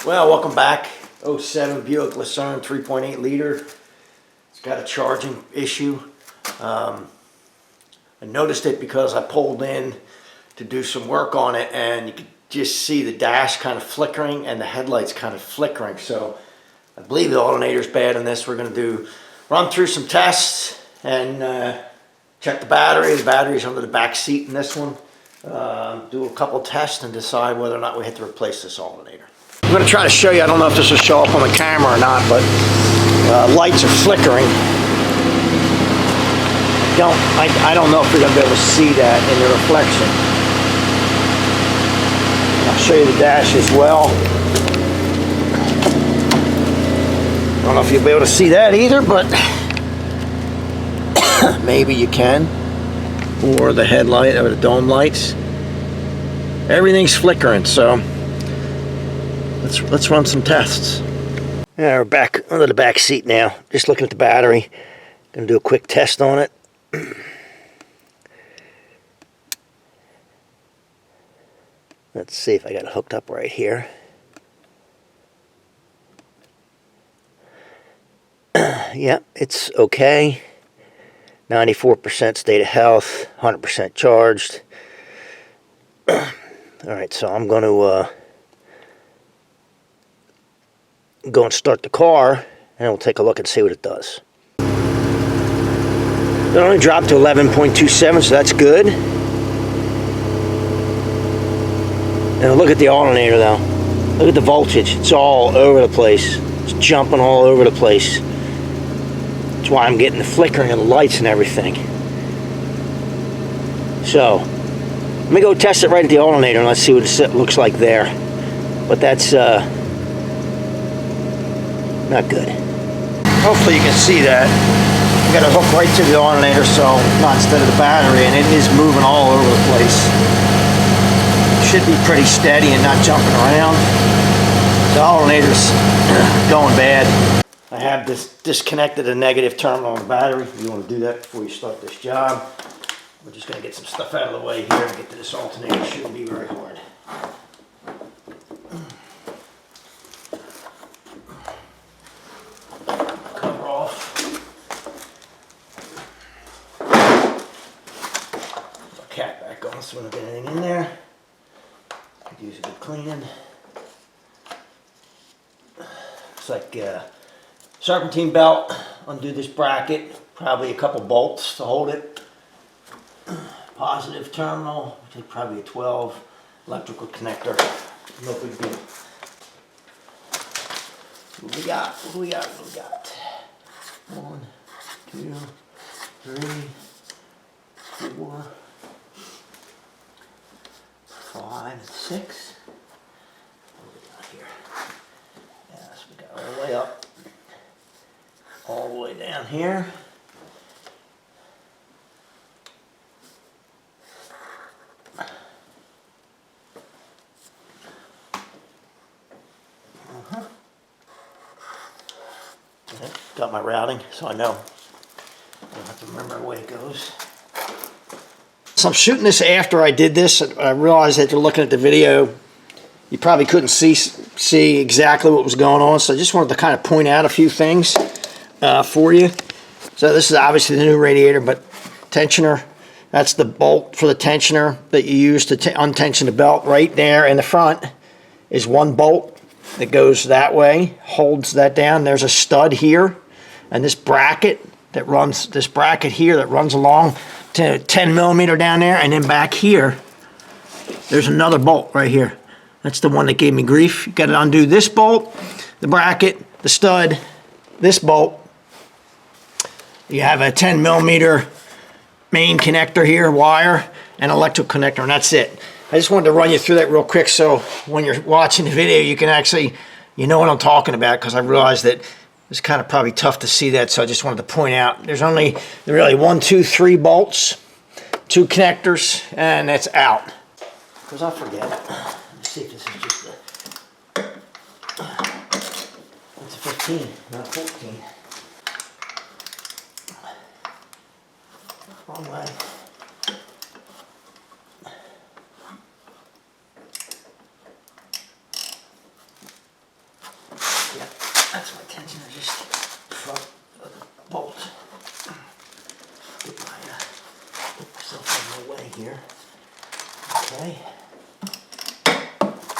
Well, welcome back. '07 Buick Lucerne 3.8 liter. It's got a charging issue. I noticed it because I pulled in to do some work on it, and you could just see the dash kind of flickering and the headlights kind of flickering. So I believe the alternator's bad in this. We're going to run through some tests and check the battery. The battery's under the back seat in this one. Do a couple tests and decide whether or not we have to replace this alternator. I'm going to try to show you, I don't know if this will show up on the camera or not, but lights are flickering. I don't know if you're going to be able to see that in the reflection. I'll show you the dash as well. I don't know if you'll be able to see that either, but maybe you can. Or the headlight or the dome lights. Everything's flickering, so let's run some tests. Yeah, we're back under the back seat now. Just looking at the battery. Gonna do a quick test on it. Let's see if I got it hooked up right here. Yeah, it's okay. 94% state of health, 100% charged. Alright, so I'm going to go and start the car, and we'll take a look and see what it does. It only dropped to 11.27, so that's good. Now look at the alternator though. Look at the voltage. It's all over the place. It's jumping all over the place. That's why I'm getting the flickering of the lights and everything. So, let me go test it right at the alternator and let's see what it looks like there. But that's not good. Hopefully you can see that. I got a hook right to the alternator, so not instead of the battery, and it is moving all over the place. Should be pretty steady and not jumping around. The alternator's going bad. I have disconnected a negative terminal on the battery. You want to do that before you start this job. We're just going to get some stuff out of the way here and get to this alternator. It shouldn't be very hard. Cover off. Put our cap back on so we don't get anything in there. Could use a good cleaning. Looks like serpentine belt. Undo this bracket. Probably a couple bolts to hold it. Positive terminal. Take probably a 12 electrical connector. No big deal. What do we got? What do we got? What do we got? 1, 2, 3, 4, 5, and 6. What do we got here? Yes, we got all the way up, all the way down here. Got my routing, so I know. I don't have to remember where it goes. So I'm shooting this after I did this. I realized that you're looking at the video, you probably couldn't see exactly what was going on. So I just wanted to kind of point out a few things for you. So this is obviously the new radiator, but tensioner. That's the bolt for the tensioner that you use to untension the belt. Right there in the front is one bolt that goes that way, holds that down. There's a stud here, and this bracket that runs, along to 10 millimeter down there, and then back here, there's another bolt right here. That's the one that gave me grief. You got to undo this bolt, the bracket, the stud, this bolt. You have a 10 millimeter main connector here, wire, and electrical connector, and that's it. I just wanted to run you through that real quick so when you're watching the video you can actually, you know what I'm talking about, because I realized that it's kind of probably tough to see that, so I just wanted to point out there's only really 1, 2, 3 bolts, 2 connectors, and that's out. Because I forget. Let's see if this is just it's a 15, not 14. Wrong way. That's my tensioner, just front of the bolt. Get myself out of my way here. Okay.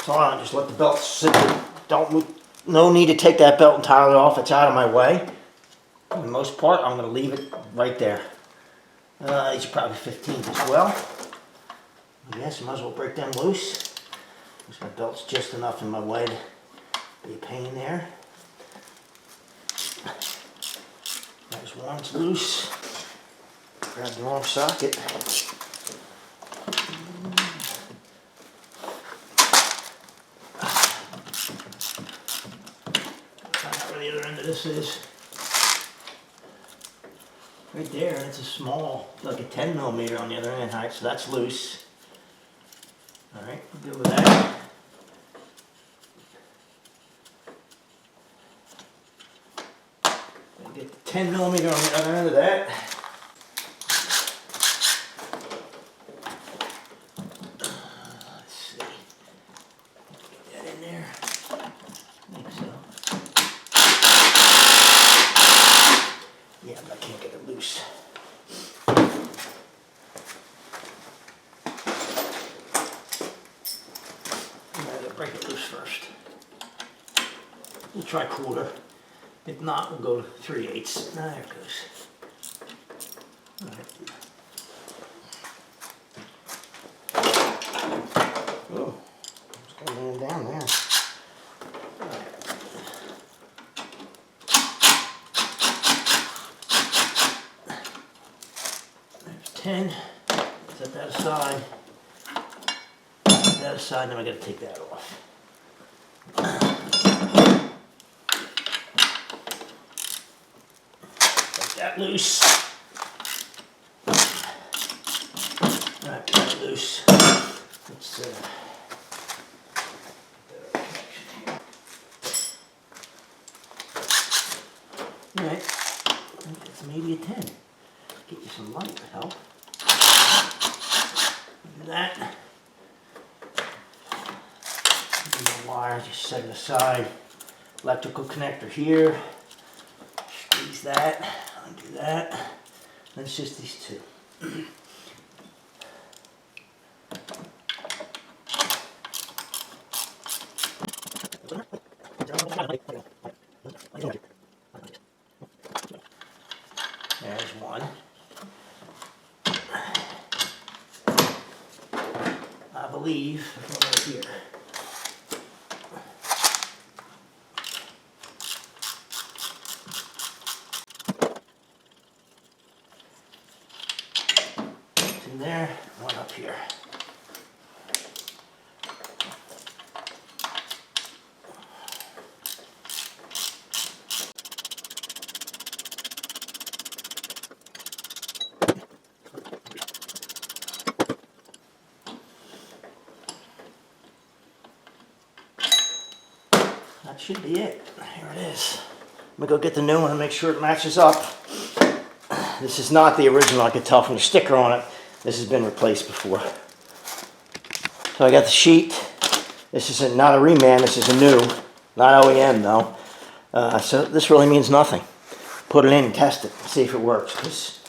So I'll just let the belt sit there. No need to take that belt entirely off. It's out of my way. For the most part, I'm going to leave it right there. These are probably 15s as well. Yes, I might as well break them loose. Because my belt's just enough in my way to be a pain there. There's one's loose. Grab the wrong socket. Find out where the other end of this is. Right there, and it's a small, like a 10 millimeter on the other end height, so that's loose. Alright, we're good with that. Get the 10 millimeter on the other end of that. Let's see. Get that in there. I think so. Yeah, but I can't get it loose. I'm gonna break it loose first. We'll try quarter. If not, we'll go to 3/8. There it goes. All right. Oh, it's going down there. All right. There's 10. Set that aside. Set that aside, now I got to take that off. That loose. Alright, got it loose. Let's alright, it's maybe a 10. Get you some light to help. Do that. The wire, just set it aside. Electrical connector here. Squeeze that. Undo that. And it's just these two. There's one. I believe one right here. Two there, one up here. That should be it. Here it is. I'm gonna go get the new one and make sure it matches up. This is not the original, I could tell from the sticker on it. This has been replaced before. So I got the sheet. This is not a reman, this is a new. Not OEM though. So this really means nothing. Put it in and test it, see if it works. Because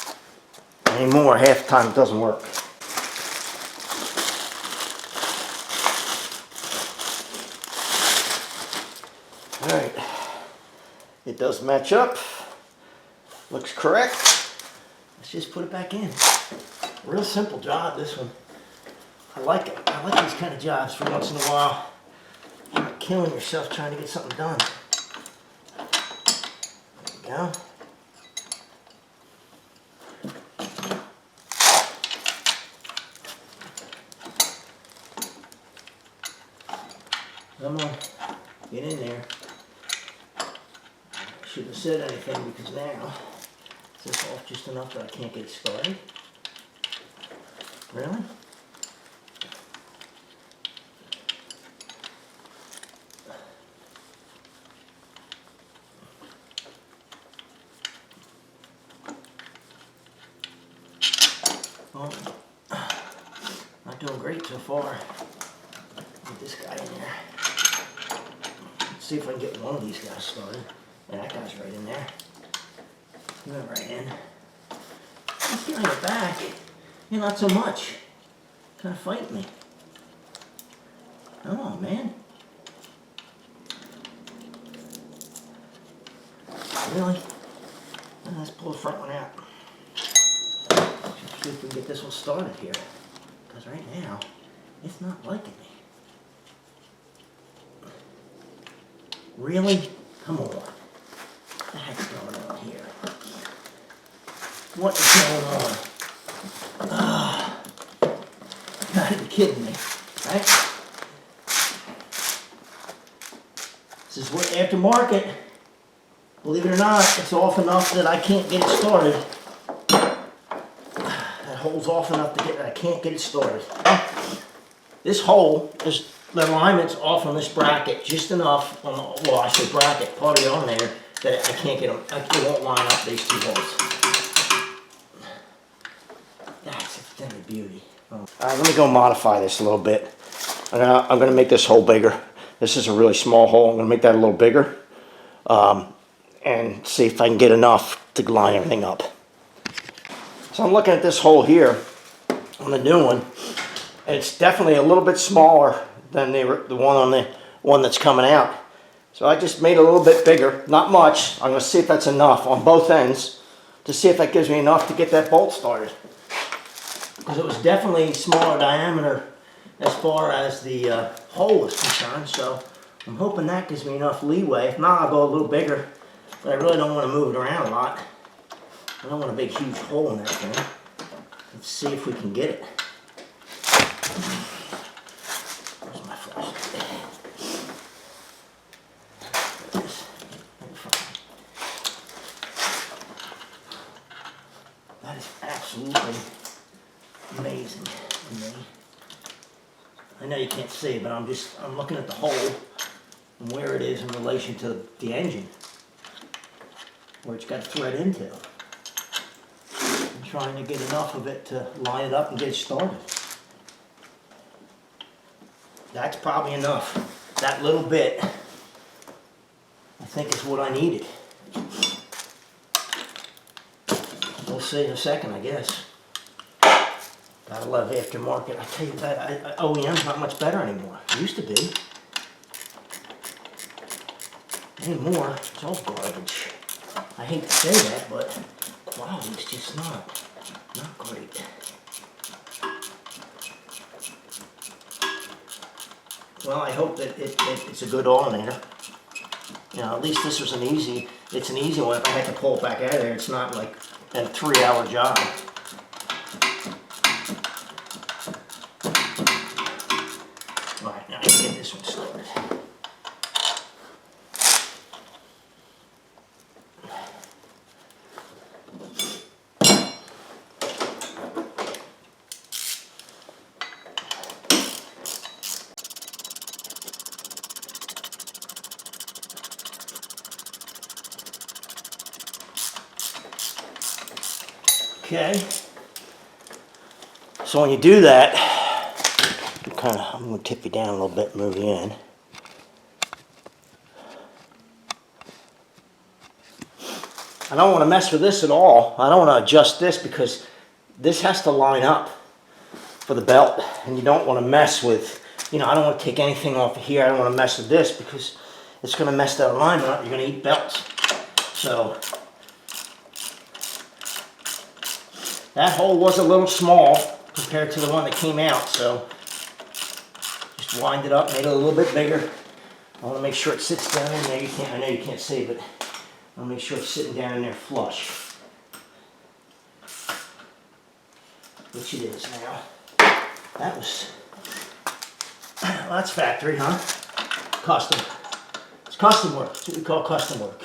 anymore, half the time it doesn't work. Alright, it does match up, looks correct. Let's just put it back in. Real simple job, this one. I like it. I like these kind of jobs for once in a while. You're not killing yourself trying to get something done. There we go. Come on, get in there. Shouldn't have said anything because now is this off just enough that I can't get it started? Really? Well, not doing great so far. Get this guy in there. Let's see if I can get one of these guys started. And that guy's right in there. He went right in. Let's get on your back. You're not so much. Kind of fighting me. Come on, man. Really? Let's pull the front one out. See if we can get this one started here. Because right now, it's not liking me. Really? Come on. What the heck's going on here? What is going on? You gotta be kidding me, right? This is what aftermarket. Believe it or not, it's off enough that I can't get it started. That hole's off enough to get that I can't get it started. This hole, the alignment's off on this bracket just enough on the, well, I say bracket, part of the alternator, that I can't get them. I won't line up these two holes. That's a thing of beauty. All right, let me go modify this a little bit. I'm gonna make this hole bigger. This is a really small hole. I'm gonna make that a little bigger. And see if I can get enough to line everything up. So I'm looking at this hole here on the new one. It's definitely a little bit smaller than the one that's coming out. So I just made it a little bit bigger, not much. I'm going to see if that's enough on both ends to see if that gives me enough to get that bolt started. Because it was definitely smaller diameter as far as the hole is concerned. So I'm hoping that gives me enough leeway. If not, I'll go a little bigger. But I really don't want to move it around a lot. I don't want a big, huge hole in that thing. Let's see if we can get it. Where's my flashlight? That is absolutely amazing to me. I know you can't see, but I'm looking at the hole and where it is in relation to the engine, where it's got thread into. I'm trying to get enough of it to line it up and get it started. That's probably enough. That little bit, I think, is what I needed. We'll see in a second, I guess. Gotta love aftermarket. I tell you that, OEM's not much better anymore. It used to be. Anymore, it's all garbage. I hate to say that, but quality's just not great. Well, I hope that it's a good alternator. You know, at least this was an easy one. If I had to pull it back out of there, it's not like a 3-hour job. All right, now I can get this one started. Okay, so when you do that, I'm going to tip you down a little bit, move you in. I don't want to mess with this at all. I don't want to adjust this because this has to line up for the belt, and you don't want to mess with, you know, I don't want to take anything off of here. I don't want to mess with this because it's going to mess that alignment up. You're going to eat belts. So that hole was a little small compared to the one that came out, so just wind it up, made it a little bit bigger. I want to make sure it sits down in there. I know you can't see, but I want to make sure it's sitting down in there flush. Which it is now. That was, well, that's factory, huh? Custom. It's custom work. That's what we call custom work.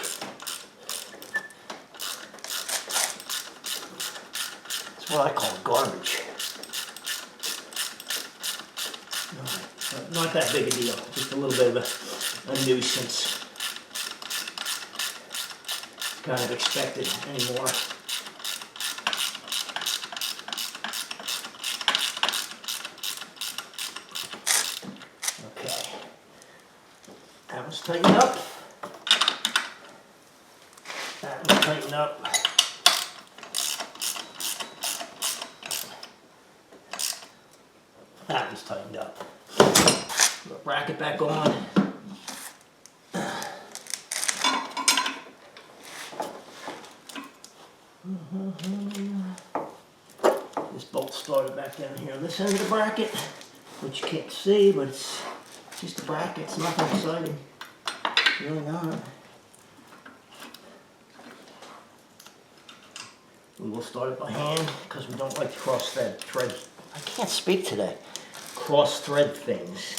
What I call garbage. Not that big a deal, just a little bit of a nuisance. Kind of expected anymore. Okay, that was tighten up. That one's tighten up. That one's tightened up. Put the bracket back on. This bolt started back down here on this end of the bracket, which you can't see, but it's just a bracket. It's nothing exciting. It's really not. We will start it by hand because we don't like to cross thread. I can't speak today. Cross thread things.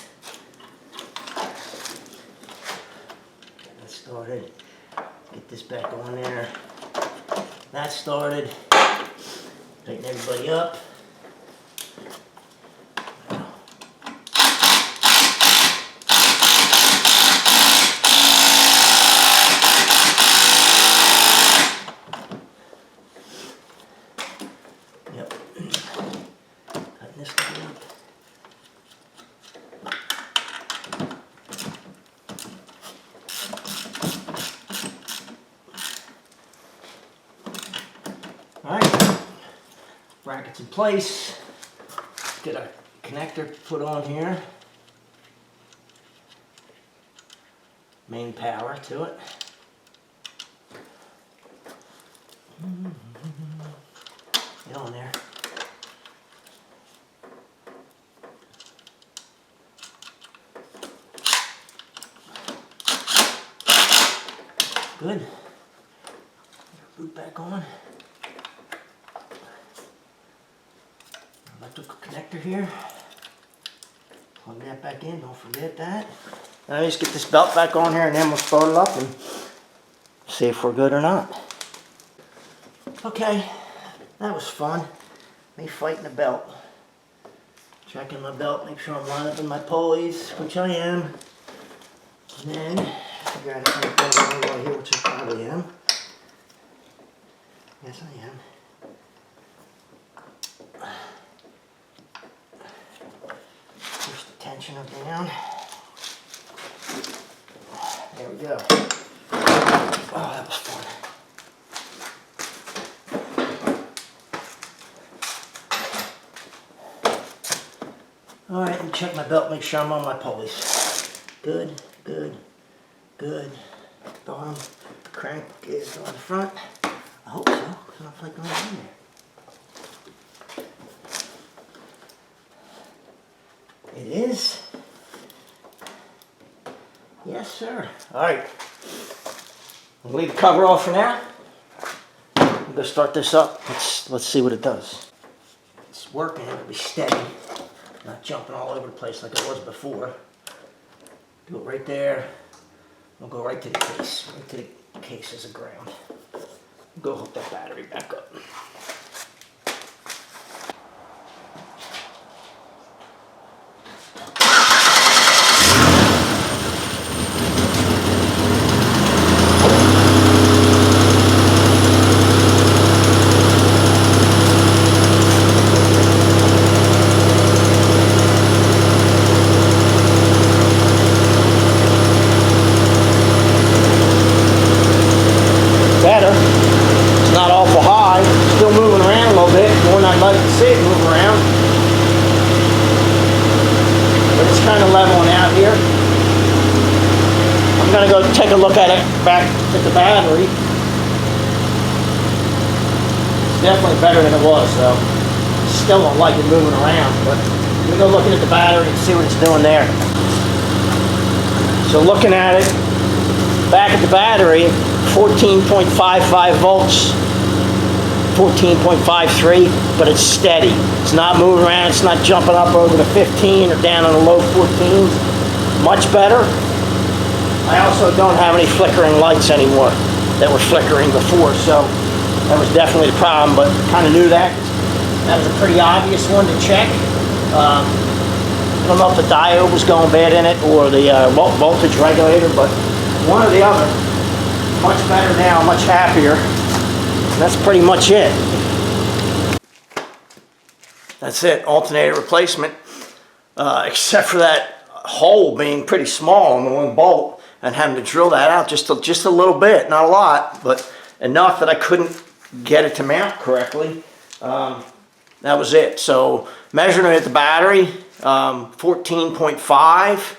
Get that started. Get this back on there. That started. Tighten everybody up. Yep. Tighten this guy up. Alright, brackets in place. Get a connector put on here. Main power to it. Get on there. Good. Boot back on. Electrical connector here. Plug that back in, don't forget that. Now just get this belt back on here and then we'll start it up and see if we're good or not. Okay, that was fun. Me fighting the belt. Checking my belt, make sure I'm lined up in my pulleys, which I am. And then figure out if I'm going right here, which I probably am. Yes, I am. Push the tensioner down. There we go. Oh, that was fun. Alright, let me check my belt, make sure I'm on my pulleys. Good, good, good. Bottom crank is on the front. I hope so, because I don't feel like going in there. It is. Yes, sir. Alright. We'll leave the cover off for now. I'm going to start this up. Let's see what it does. It's working, it'll be steady. Not jumping all over the place like it was before. Do it right there. We'll go right to the case. Right to the case as a ground. Go hook that battery back up. Take a look at it back at the battery. It's definitely better than it was, though. Still don't like it moving around, but we're going to look at the battery and see what it's doing there. So looking at it, back at the battery, 14.55 volts, 14.53, but it's steady. It's not moving around, it's not jumping up over the 15 or down in the low 14s. Much better. I also don't have any flickering lights anymore that were flickering before, so that was definitely the problem, but kind of knew that. That was a pretty obvious one to check. I don't know if the diode was going bad in it or the voltage regulator, but one or the other. Much better now, much happier. And that's pretty much it. That's it, alternator replacement, except for that hole being pretty small on the one bolt. and having to drill that out just a little bit, not a lot, but enough that I couldn't get it to mount correctly. That was it. So measuring it at the battery, 14.5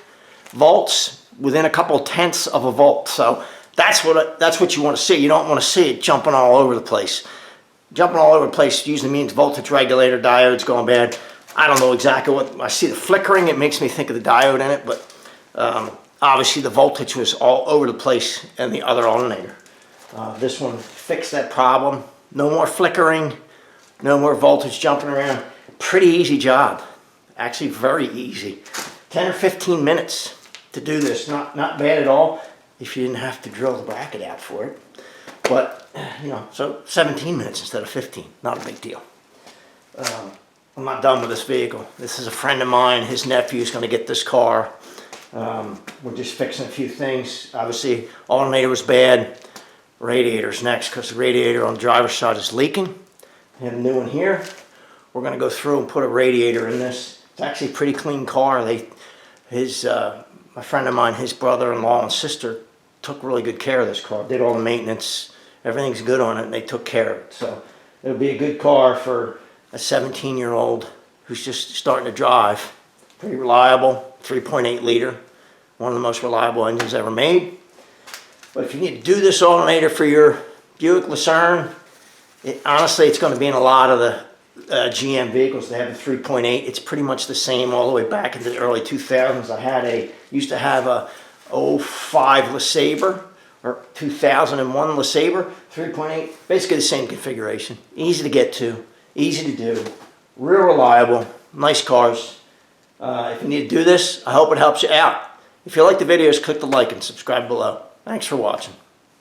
volts within a couple tenths of a volt. So that's what you want to see. You don't want to see it jumping all over the place. Jumping all over the place usually means voltage regulator diode's going bad. I don't know exactly what, I see the flickering, it makes me think of the diode in it, but obviously the voltage was all over the place in the other alternator. This one fixed that problem. No more flickering, no more voltage jumping around. Pretty easy job. Actually very easy. 10 or 15 minutes to do this. Not bad at all if you didn't have to drill the bracket out for it. But, you know, so 17 minutes instead of 15. Not a big deal. I'm not done with this vehicle. This is a friend of mine. His nephew's going to get this car. We're just fixing a few things. Obviously, alternator was bad. Radiator's next because the radiator on the driver's side is leaking. We have a new one here. We're going to go through and put a radiator in this. It's actually a pretty clean car. My friend of mine, his brother-in-law and sister took really good care of this car. Did all the maintenance. Everything's good on it, and they took care of it. So it'll be a good car for a 17-year-old who's just starting to drive. Pretty reliable, 3.8 liter. One of the most reliable engines ever made. But if you need to do this alternator for your Buick Lucerne, honestly, it's going to be in a lot of the GM vehicles. They have a 3.8. It's pretty much the same all the way back into the early 2000s. Used to have a 05 LeSabre, or 2001 LeSabre, 3.8. Basically the same configuration. Easy to get to, easy to do, real reliable, nice cars. If you need to do this, I hope it helps you out. If you like the videos, click the like and subscribe below. Thanks for watching.